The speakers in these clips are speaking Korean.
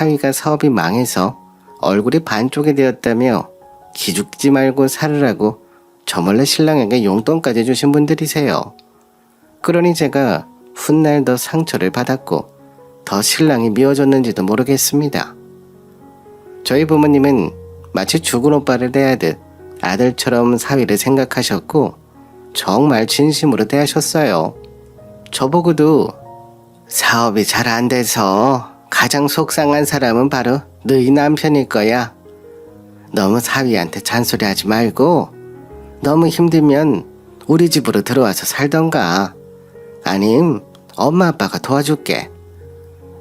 사위가 사업이 망해서 얼굴이 반쪽이 되었다며 기죽지 말고 살으라고 저 몰래 신랑에게 용돈까지 주신 분들이세요. 그러니 제가 훗날 더 상처를 받았고 더 신랑이 미워졌는지도 모르겠습니다. 저희 부모님은 마치 죽은 오빠를 대하듯 아들처럼 사위를 생각하셨고 정말 진심으로 대하셨어요. 저보고도 사업이 잘 안 돼서 가장 속상한 사람은 바로 너희 남편일 거야. 너무 사위한테 잔소리하지 말고 너무 힘들면 우리 집으로 들어와서 살던가 아님 엄마 아빠가 도와줄게.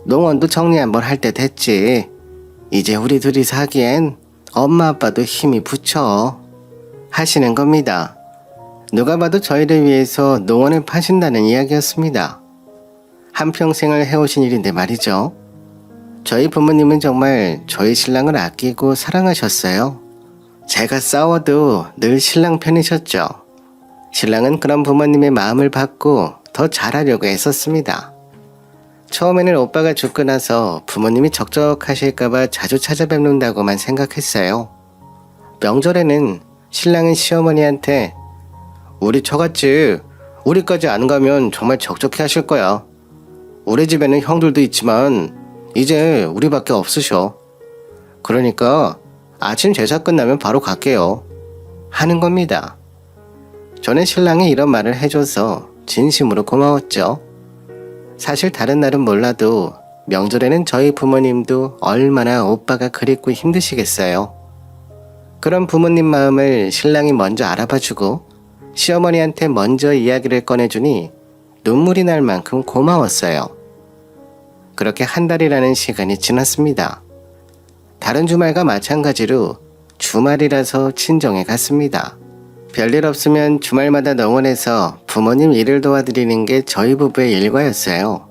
농원도 정리 한번 할 때 됐지. 이제 우리 둘이서 하기엔 엄마 아빠도 힘이 붙여 하시는 겁니다. 누가 봐도 저희를 위해서 농원을 파신다는 이야기였습니다. 한평생을 해오신 일인데 말이죠. 저희 부모님은 정말 저희 신랑을 아끼고 사랑하셨어요. 제가 싸워도 늘 신랑 편이셨죠. 신랑은 그런 부모님의 마음을 받고 더 잘하려고 애썼습니다. 처음에는 오빠가 죽고 나서 부모님이 적적하실까봐 자주 찾아뵙는다고만 생각했어요. 명절에는 신랑은 시어머니한테 우리 처갓집 우리까지 안 가면 정말 적적해 하실 거야. 우리 집에는 형들도 있지만 이제 우리밖에 없으셔. 그러니까 아침 제사 끝나면 바로 갈게요 하는 겁니다. 저는 신랑이 이런 말을 해줘서 진심으로 고마웠죠. 사실 다른 날은 몰라도 명절에는 저희 부모님도 얼마나 오빠가 그립고 힘드시겠어요. 그런 부모님 마음을 신랑이 먼저 알아봐주고 시어머니한테 먼저 이야기를 꺼내주니 눈물이 날 만큼 고마웠어요. 그렇게 한 달이라는 시간이 지났습니다. 다른 주말과 마찬가지로 주말이라서 친정에 갔습니다. 별일 없으면 주말마다 농원에서 부모님 일을 도와드리는 게 저희 부부의 일과였어요.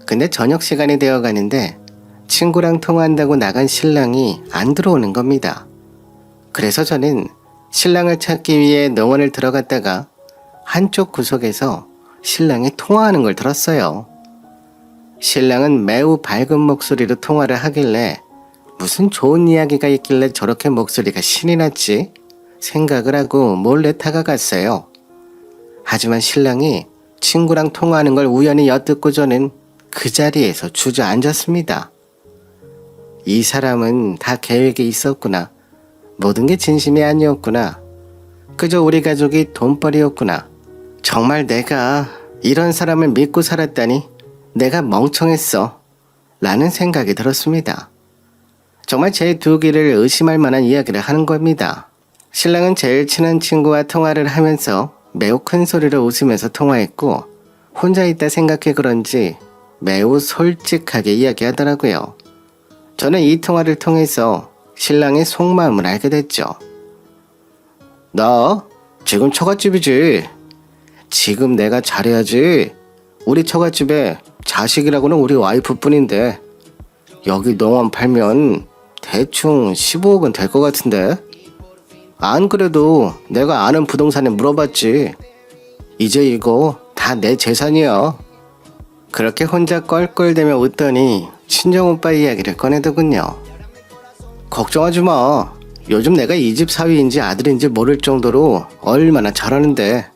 근데 저녁 시간이 되어 가는데 친구랑 통화한다고 나간 신랑이 안 들어오는 겁니다. 그래서 저는 신랑을 찾기 위해 농원을 들어갔다가 한쪽 구석에서 신랑이 통화하는 걸 들었어요. 신랑은 매우 밝은 목소리로 통화를 하길래 무슨 좋은 이야기가 있길래 저렇게 목소리가 신이 났지 생각을 하고 몰래 다가갔어요. 하지만 신랑이 친구랑 통화하는 걸 우연히 엿듣고 저는 그 자리에서 주저앉았습니다. 이 사람은 다 계획이 있었구나. 모든 게 진심이 아니었구나. 그저 우리 가족이 돈벌이였구나. 정말 내가 이런 사람을 믿고 살았다니 내가 멍청했어 라는 생각이 들었습니다. 정말 제 두 귀를 의심할 만한 이야기를 하는 겁니다. 신랑은 제일 친한 친구와 통화를 하면서 매우 큰 소리로 웃으면서 통화했고 혼자 있다 생각해 그런지 매우 솔직하게 이야기하더라고요. 저는 이 통화를 통해서 신랑의 속마음을 알게 됐죠. 나 지금 처갓집이지. 지금 내가 잘해야지. 우리 처갓집에 자식이라고는 우리 와이프뿐인데 여기 농원 팔면 대충 15억은 될 것 같은데. 안 그래도 내가 아는 부동산에 물어봤지. 이제 이거 다 내 재산이야. 그렇게 혼자 껄껄대며 웃더니 친정오빠 이야기를 꺼내더군요. 걱정하지 마. 요즘 내가 이 집 사위인지 아들인지 모를 정도로 얼마나 잘하는데.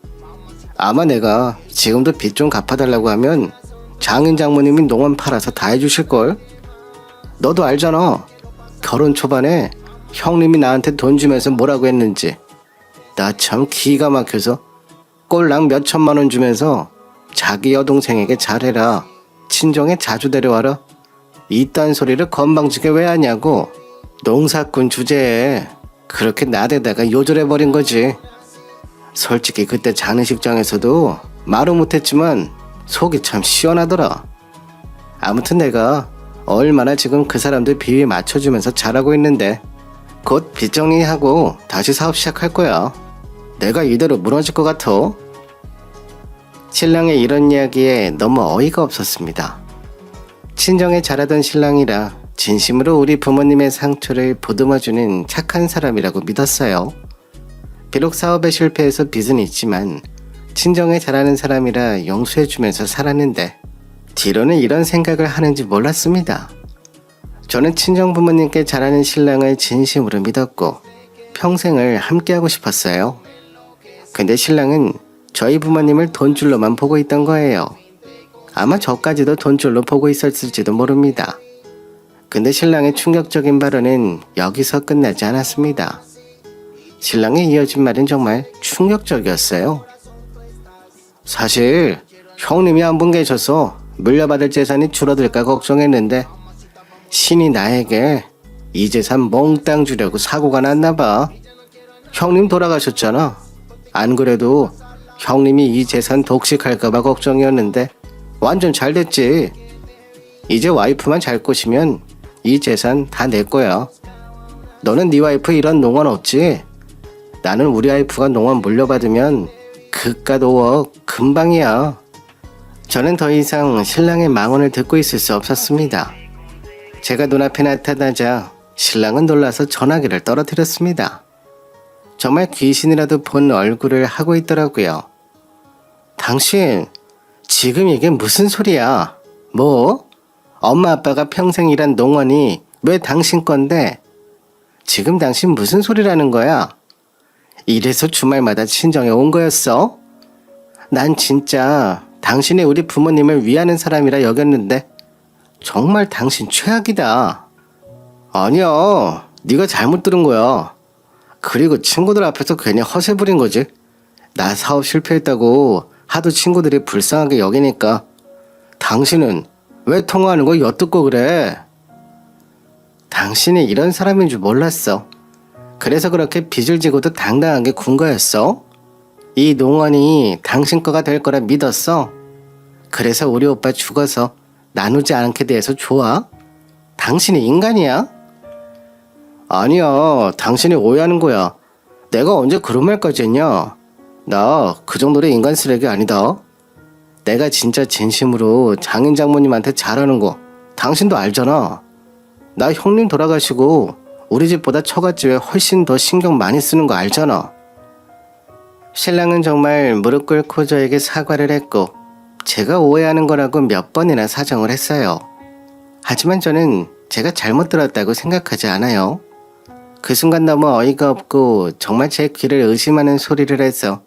아마 내가 지금도 빚 좀 갚아달라고 하면 장인 장모님이 농원 팔아서 다 해주실걸. 너도 알잖아. 결혼 초반에 형님이 나한테 돈 주면서 뭐라고 했는지. 나 참 기가 막혀서 꼴랑 몇 천만 원 주면서 자기 여동생에게 잘해라. 친정에 자주 데려와라. 이딴 소리를 건방지게 왜 하냐고. 농사꾼 주제에 그렇게 나대다가 요절해버린 거지. 솔직히 그때 장례식장에서도 말은 못했지만 속이 참 시원하더라. 아무튼 내가 얼마나 지금 그 사람들 비위에 맞춰주면서 잘하고 있는데 곧 빚 정리하고 다시 사업 시작할 거야. 내가 이대로 무너질 것 같아. 신랑의 이런 이야기에 너무 어이가 없었습니다. 친정에 잘하던 신랑이라 진심으로 우리 부모님의 상처를 보듬어주는 착한 사람이라고 믿었어요. 비록 사업에 실패해서 빚은 있지만 친정에 잘하는 사람이라 용서해주면서 살았는데 뒤로는 이런 생각을 하는지 몰랐습니다. 저는 친정 부모님께 잘하는 신랑을 진심으로 믿었고 평생을 함께하고 싶었어요. 근데 신랑은 저희 부모님을 돈줄로만 보고 있던 거예요. 아마 저까지도 돈줄로 보고 있었을지도 모릅니다. 근데 신랑의 충격적인 발언은 여기서 끝나지 않았습니다. 신랑의 이어진 말은 정말 충격적이었어요. 사실 형님이 한 분 계셔서 물려받을 재산이 줄어들까 걱정했는데 신이 나에게 이 재산 몽땅 주려고 사고가 났나 봐. 형님 돌아가셨잖아. 안 그래도 형님이 이 재산 독식할까 봐 걱정이었는데 완전 잘 됐지. 이제 와이프만 잘 꼬시면 이 재산 다 내 거야. 너는 네 와이프 이런 농원 없지? 나는 우리 와이프가 농원 물려받으면 그깟 5억 금방이야. 저는 더 이상 신랑의 망언을 듣고 있을 수 없었습니다. 제가 눈앞에 나타나자 신랑은 놀라서 전화기를 떨어뜨렸습니다. 정말 귀신이라도 본 얼굴을 하고 있더라고요. 당신 지금 이게 무슨 소리야? 뭐? 엄마 아빠가 평생 일한 농원이 왜 당신 건데? 지금 당신 무슨 소리라는 거야? 이래서 주말마다 친정에 온 거였어? 난 진짜 당신이 우리 부모님을 위하는 사람이라 여겼는데 정말 당신 최악이다. 아니야, 네가 잘못 들은 거야. 그리고 친구들 앞에서 괜히 허세 부린 거지. 나 사업 실패했다고 하도 친구들이 불쌍하게 여기니까 당신은 왜 통화하는 거 엿듣고 그래? 당신이 이런 사람인 줄 몰랐어. 그래서 그렇게 빚을 지고도 당당하게 군 거였어? 이 농원이 당신 거가 될 거라 믿었어? 그래서 우리 오빠 죽어서 나누지 않게 돼서 좋아? 당신이 인간이야? 아니야, 당신이 오해하는 거야. 내가 언제 그런 말까지 했냐? 나 그 정도로 인간 쓰레기 아니다. 내가 진짜 진심으로 장인 장모님한테 잘하는 거 당신도 알잖아. 나 형님 돌아가시고 우리 집보다 처갓집에 훨씬 더 신경 많이 쓰는 거 알잖아. 신랑은 정말 무릎 꿇고 저에게 사과를 했고 제가 오해하는 거라고 몇 번이나 사정을 했어요. 하지만 저는 제가 잘못 들었다고 생각하지 않아요. 그 순간 너무 어이가 없고 정말 제 귀를 의심하는 소리를 해서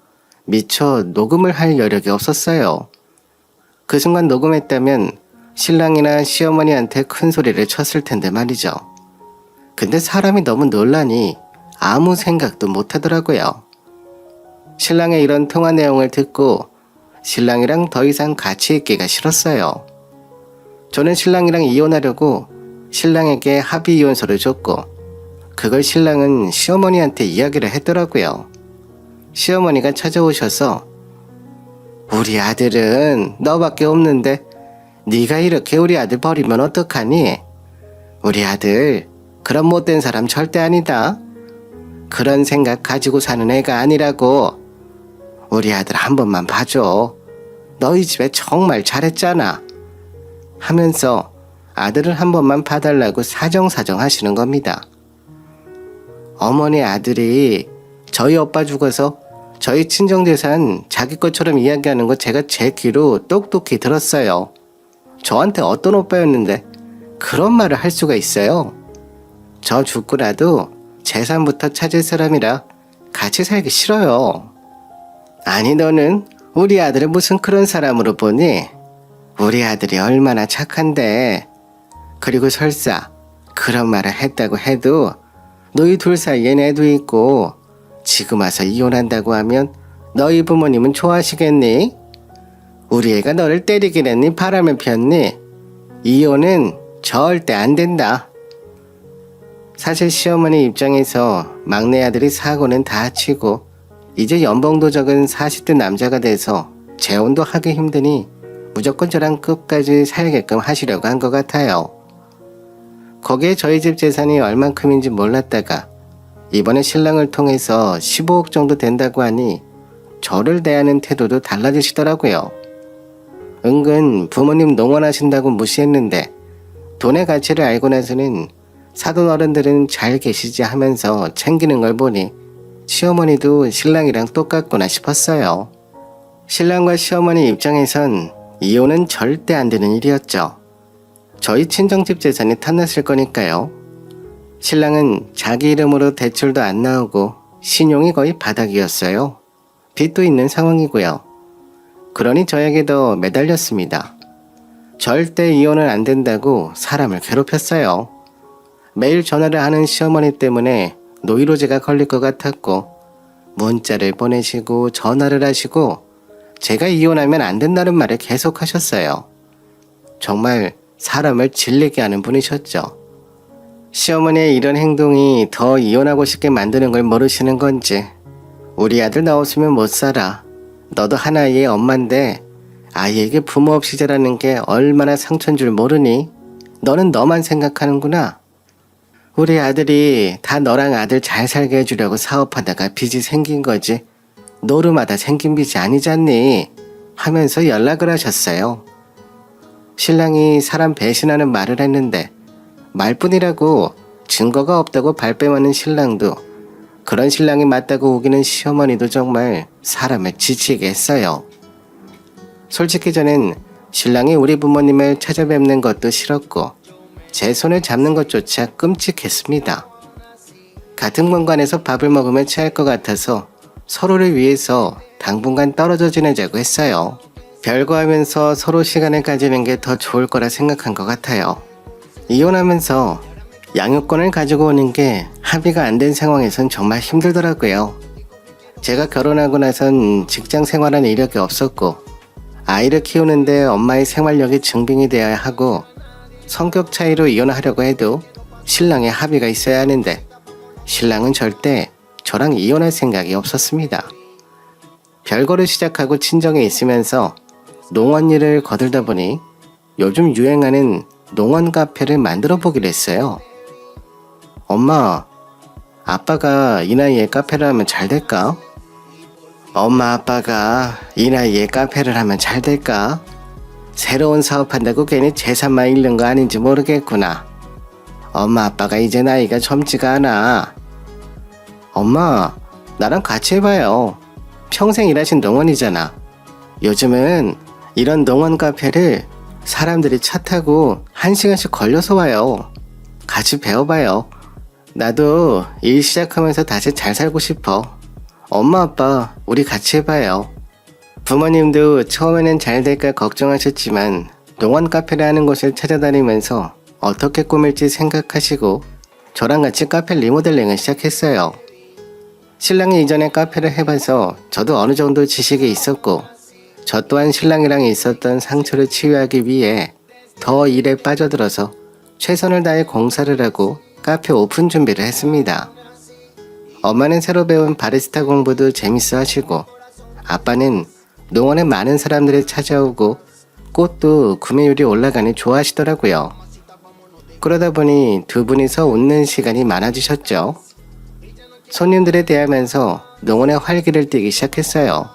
미처 녹음을 할 여력이 없었어요. 그 순간 녹음했다면 신랑이나 시어머니한테 큰 소리를 쳤을 텐데 말이죠. 근데 사람이 너무 놀라니 아무 생각도 못 하더라고요. 신랑의 이런 통화 내용을 듣고 신랑이랑 더 이상 같이 있기가 싫었어요. 저는 신랑이랑 이혼하려고 신랑에게 합의 이혼서를 줬고 그걸 신랑은 시어머니한테 이야기를 했더라고요. 시어머니가 찾아오셔서 우리 아들은 너밖에 없는데 네가 이렇게 우리 아들 버리면 어떡하니? 우리 아들 그런 못된 사람 절대 아니다. 그런 생각 가지고 사는 애가 아니라고. 우리 아들 한 번만 봐줘. 너희 집에 정말 잘했잖아. 하면서 아들을 한 번만 봐달라고 사정사정 하시는 겁니다. 어머니 아들이 저희 오빠 죽어서 저희 친정재산 자기 것처럼 이야기하는 거 제가 제 귀로 똑똑히 들었어요. 저한테 어떤 오빠였는데 그런 말을 할 수가 있어요. 저 죽고 나도 재산부터 찾을 사람이라 같이 살기 싫어요. 아니 너는 우리 아들을 무슨 그런 사람으로 보니? 우리 아들이 얼마나 착한데. 그리고 설사 그런 말을 했다고 해도 너희 둘 사이엔 애도 있고 지금 와서 이혼한다고 하면 너희 부모님은 좋아하시겠니? 우리 애가 너를 때리긴 했니? 바람을 폈니? 이혼은 절대 안 된다. 사실 시어머니 입장에서 막내 아들이 사고는 다 치고 이제 연봉도 적은 40대 남자가 돼서 재혼도 하기 힘드니 무조건 저랑 끝까지 살게끔 하시려고 한 것 같아요. 거기에 저희 집 재산이 얼만큼인지 몰랐다가 이번에 신랑을 통해서 15억 정도 된다고 하니 저를 대하는 태도도 달라지시더라고요. 은근 부모님 농원하신다고 무시했는데 돈의 가치를 알고 나서는 사돈 어른들은 잘 계시지 하면서 챙기는 걸 보니 시어머니도 신랑이랑 똑같구나 싶었어요. 신랑과 시어머니 입장에선 이혼은 절대 안 되는 일이었죠. 저희 친정집 재산이 탐났을 거니까요. 신랑은 자기 이름으로 대출도 안 나오고 신용이 거의 바닥이었어요. 빚도 있는 상황이고요. 그러니 저에게도 매달렸습니다. 절대 이혼은 안 된다고 사람을 괴롭혔어요. 매일 전화를 하는 시어머니 때문에 노이로제가 걸릴 것 같았고 문자를 보내시고 전화를 하시고 제가 이혼하면 안 된다는 말을 계속 하셨어요. 정말 사람을 질리게 하는 분이셨죠. 시어머니의 이런 행동이 더 이혼하고 싶게 만드는 걸 모르시는 건지 우리 아들 나 없으면 못 살아. 너도 하나의 엄마인데 아이에게 부모 없이 자라는 게 얼마나 상처인 줄 모르니? 너는 너만 생각하는구나. 우리 아들이 다 너랑 아들 잘 살게 해주려고 사업하다가 빚이 생긴 거지. 노름하다 생긴 빚이 아니잖니? 하면서 연락을 하셨어요. 신랑이 사람 배신하는 말을 했는데 말뿐이라고 증거가 없다고 발뺌하는 신랑도 그런 신랑이 맞다고 우기는 시어머니도 정말 사람을 지치게 했어요. 솔직히 저는 신랑이 우리 부모님을 찾아뵙는 것도 싫었고 제 손을 잡는 것조차 끔찍했습니다. 같은 공간에서 밥을 먹으면 체할 것 같아서 서로를 위해서 당분간 떨어져 지내자고 했어요. 별거 하면서 서로 시간을 가지는 게 더 좋을 거라 생각한 것 같아요. 이혼하면서 양육권을 가지고 오는 게 합의가 안 된 상황에선 정말 힘들더라고요. 제가 결혼하고 나선 직장 생활한 이력이 없었고 아이를 키우는데 엄마의 생활력이 증빙이 되어야 하고 성격 차이로 이혼하려고 해도 신랑의 합의가 있어야 하는데 신랑은 절대 저랑 이혼할 생각이 없었습니다. 별거를 시작하고 친정에 있으면서 농원 일을 거들다 보니 요즘 유행하는 농원 카페를 만들어 보기로 했어요. 엄마, 아빠가 이 나이에 카페를 하면 잘 될까? 엄마 아빠가 이 나이에 카페를 하면 잘 될까? 새로운 사업한다고 괜히 재산만 잃는 거 아닌지 모르겠구나. 엄마 아빠가 이제 나이가 젊지가 않아. 엄마, 나랑 같이 해봐요. 평생 일하신 농원이잖아. 요즘은 이런 농원 카페를 사람들이 차 타고 1시간씩 걸려서 와요. 같이 배워봐요. 나도 일 시작하면서 다시 잘 살고 싶어. 엄마 아빠 우리 같이 해봐요. 부모님도 처음에는 잘 될까 걱정하셨지만 농원 카페를 하는 곳을 찾아다니면서 어떻게 꾸밀지 생각하시고 저랑 같이 카페 리모델링을 시작했어요. 신랑이 이전에 카페를 해봐서 저도 어느 정도 지식이 있었고 저 또한 신랑이랑 있었던 상처를 치유하기 위해 더 일에 빠져들어서 최선을 다해 공사를 하고 카페 오픈 준비를 했습니다. 엄마는 새로 배운 바리스타 공부도 재밌어 하시고 아빠는 농원에 많은 사람들이 찾아오고 꽃도 구매율이 올라가니 좋아하시더라고요. 그러다 보니 두 분이서 웃는 시간이 많아지셨죠. 손님들에 대하면서 농원에 활기를 띠기 시작했어요.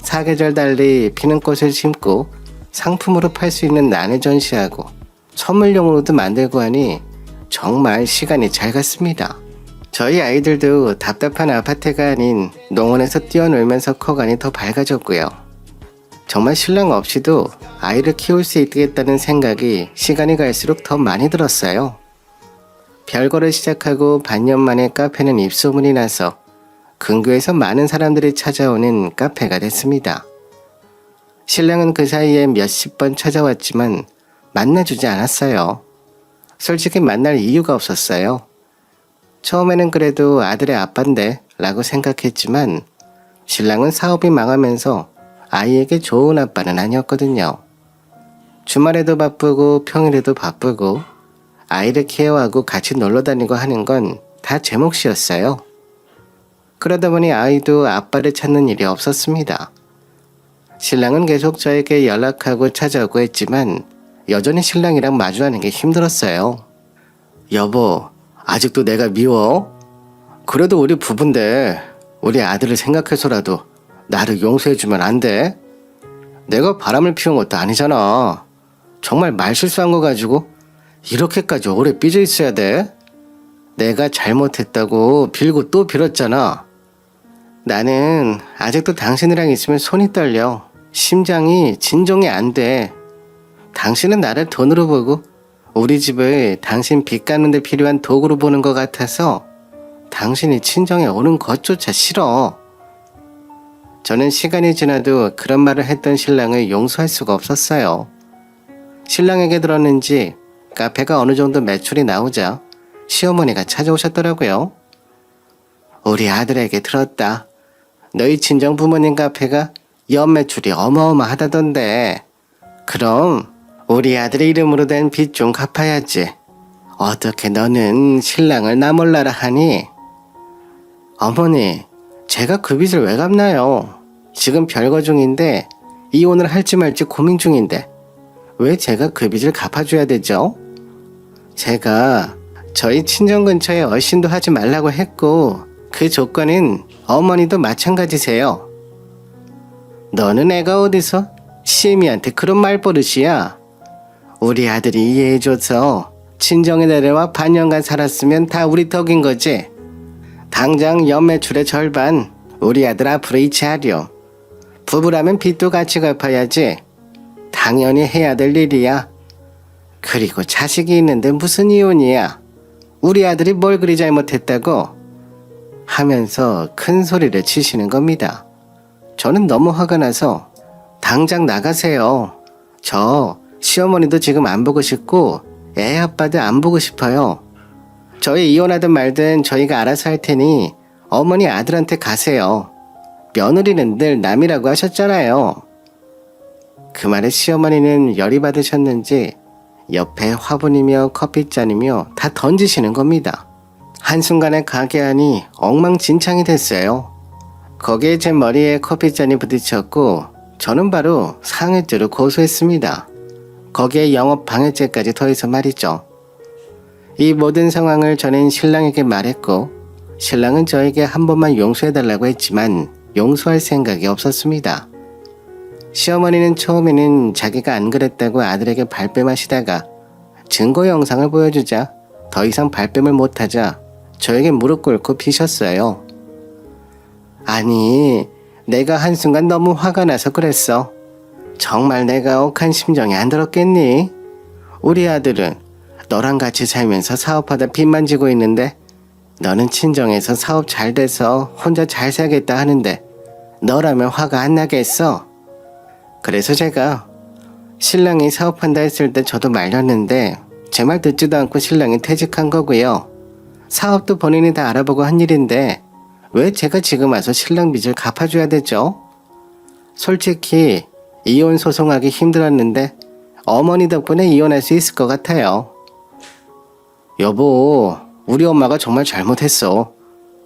사계절 달리 피는 꽃을 심고 상품으로 팔 수 있는 난을 전시하고 선물용으로도 만들고 하니 정말 시간이 잘 갔습니다. 저희 아이들도 답답한 아파트가 아닌 농원에서 뛰어놀면서 커가니 더 밝아졌고요. 정말 신랑 없이도 아이를 키울 수 있겠다는 생각이 시간이 갈수록 더 많이 들었어요. 별거를 시작하고 반년 만에 카페는 입소문이 나서 근교에서 많은 사람들이 찾아오는 카페가 됐습니다. 신랑은 그 사이에 몇십 번 찾아왔지만 만나주지 않았어요. 솔직히 만날 이유가 없었어요. 처음에는 그래도 아들의 아빠인데 라고 생각했지만 신랑은 사업이 망하면서 아이에게 좋은 아빠는 아니었거든요. 주말에도 바쁘고 평일에도 바쁘고 아이를 케어하고 같이 놀러 다니고 하는 건 다 제 몫이었어요. 그러다 보니 아이도 아빠를 찾는 일이 없었습니다. 신랑은 계속 저에게 연락하고 찾아오고 했지만 여전히 신랑이랑 마주하는 게 힘들었어요. 여보, 아직도 내가 미워? 그래도 우리 부부인데 우리 아들을 생각해서라도 나를 용서해주면 안 돼? 내가 바람을 피운 것도 아니잖아. 정말 말실수한 거 가지고 이렇게까지 오래 삐져 있어야 돼? 내가 잘못했다고 빌고 또 빌었잖아. 나는 아직도 당신이랑 있으면 손이 떨려. 심장이 진정이 안 돼. 당신은 나를 돈으로 보고 우리 집을 당신 빚 갚는 데 필요한 도구로 보는 것 같아서 당신이 친정에 오는 것조차 싫어. 저는 시간이 지나도 그런 말을 했던 신랑을 용서할 수가 없었어요. 신랑에게 들었는지 카페가 어느 정도 매출이 나오자 시어머니가 찾아오셨더라고요. 우리 아들에게 들었다. 너희 친정 부모님 카페가 연매출이 어마어마하다던데. 그럼 우리 아들의 이름으로 된 빚 좀 갚아야지. 어떻게 너는 신랑을 나 몰라라 하니? 어머니, 제가 그 빚을 왜 갚나요? 지금 별거 중인데 이혼을 할지 말지 고민 중인데 왜 제가 그 빚을 갚아줘야 되죠? 제가 저희 친정 근처에 얼씬도 하지 말라고 했고 그 조건은 어머니도 마찬가지세요. 너는 애가 어디서 시애미한테 그런 말버릇이야? 우리 아들이 이해해줘서 친정에 내려와 반년간 살았으면 다 우리 덕인 거지. 당장 연매출의 절반 우리 아들 앞으로 이체하렴. 부부라면 빚도 같이 갚아야지. 당연히 해야 될 일이야. 그리고 자식이 있는데 무슨 이혼이야. 우리 아들이 뭘 그리 잘못했다고? 하면서 큰 소리를 치시는 겁니다. 저는 너무 화가 나서 당장 나가세요. 저 시어머니도 지금 안 보고 싶고 애 아빠도 안 보고 싶어요. 저희 이혼하든 말든 저희가 알아서 할 테니 어머니 아들한테 가세요. 며느리는 늘 남이라고 하셨잖아요. 그 말에 시어머니는 열이 받으셨는지 옆에 화분이며 커피잔이며 다 던지시는 겁니다. 한순간에 가게 안이 엉망진창이 됐어요. 거기에 제 머리에 커피잔이 부딪혔고 저는 바로 상해죄로 고소했습니다. 거기에 영업 방해죄까지 더해서 말이죠. 이 모든 상황을 저는 신랑에게 말했고 신랑은 저에게 한 번만 용서해달라고 했지만 용서할 생각이 없었습니다. 시어머니는 처음에는 자기가 안 그랬다고 아들에게 발뺌하시다가 증거 영상을 보여주자 더 이상 발뺌을 못하자 저에게 무릎 꿇고 비셨어요. 아니, 내가 한순간 너무 화가 나서 그랬어. 정말 내가 억한 심정이 안 들었겠니? 우리 아들은 너랑 같이 살면서 사업하다 빚만 지고 있는데 너는 친정에서 사업 잘 돼서 혼자 잘 살겠다 하는데 너라면 화가 안 나겠어? 그래서 제가 신랑이 사업한다 했을 때 저도 말렸는데 제 말 듣지도 않고 신랑이 퇴직한 거고요. 사업도 본인이 다 알아보고 한 일인데 왜 제가 지금 와서 신랑 빚을 갚아줘야 되죠? 솔직히 이혼 소송하기 힘들었는데 어머니 덕분에 이혼할 수 있을 것 같아요. 여보, 우리 엄마가 정말 잘못했어.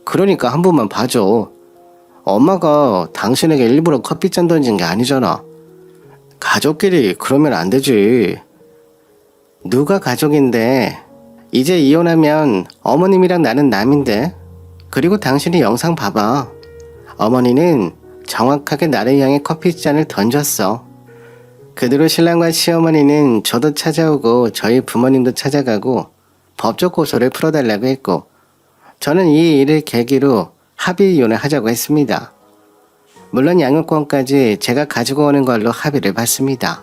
그러니까 한 번만 봐줘. 엄마가 당신에게 일부러 커피잔 던진 게 아니잖아. 가족끼리 그러면 안 되지. 누가 가족인데? 이제 이혼하면 어머님이랑 나는 남인데. 그리고 당신이 영상 봐봐. 어머니는 정확하게 나를 향해 커피잔을 던졌어. 그대로 신랑과 시어머니는 저도 찾아오고 저희 부모님도 찾아가고 법적 고소를 풀어달라고 했고 저는 이 일을 계기로 합의 이혼을 하자고 했습니다. 물론 양육권까지 제가 가지고 오는 걸로 합의를 받습니다.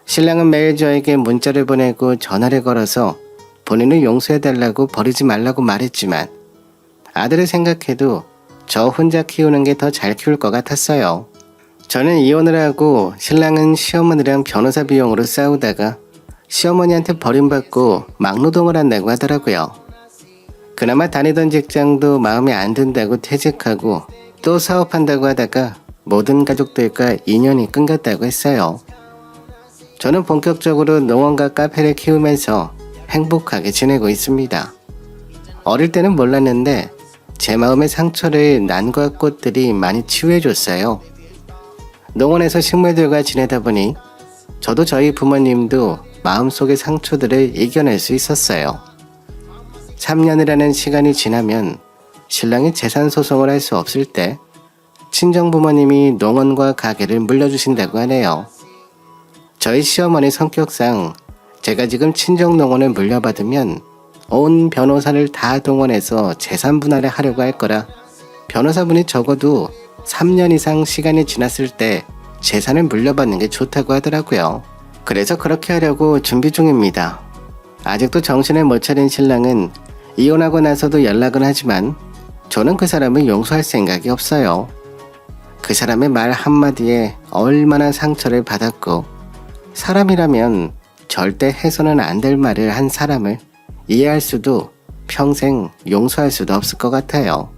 신랑은 매일 저에게 문자를 보내고 전화를 걸어서 본인을 용서해달라고 버리지 말라고 말했지만 아들을 생각해도 저 혼자 키우는 게 더 잘 키울 것 같았어요. 저는 이혼을 하고 신랑은 시어머니랑 변호사 비용으로 싸우다가 시어머니한테 버림받고 막노동을 한다고 하더라고요. 그나마 다니던 직장도 마음에 안 든다고 퇴직하고 또 사업한다고 하다가 모든 가족들과 인연이 끊겼다고 했어요. 저는 본격적으로 농원과 카페를 키우면서 행복하게 지내고 있습니다. 어릴 때는 몰랐는데 제 마음의 상처를 난과 꽃들이 많이 치유해줬어요. 농원에서 식물들과 지내다 보니 저도 저희 부모님도 마음속의 상처들을 이겨낼 수 있었어요. 3년이라는 시간이 지나면 신랑이 재산 소송을 할 수 없을 때 친정 부모님이 농원과 가게를 물려주신다고 하네요. 저희 시어머니 성격상 제가 지금 친정 농원을 물려받으면 온 변호사를 다 동원해서 재산 분할을 하려고 할 거라 변호사분이 적어도 3년 이상 시간이 지났을 때 재산을 물려받는 게 좋다고 하더라고요. 그래서 그렇게 하려고 준비 중입니다. 아직도 정신을 못 차린 신랑은 이혼하고 나서도 연락은 하지만 저는 그 사람을 용서할 생각이 없어요. 그 사람의 말 한마디에 얼마나 상처를 받았고 사람이라면 절대 해서는 안 될 말을 한 사람을 이해할 수도 평생 용서할 수도 없을 것 같아요.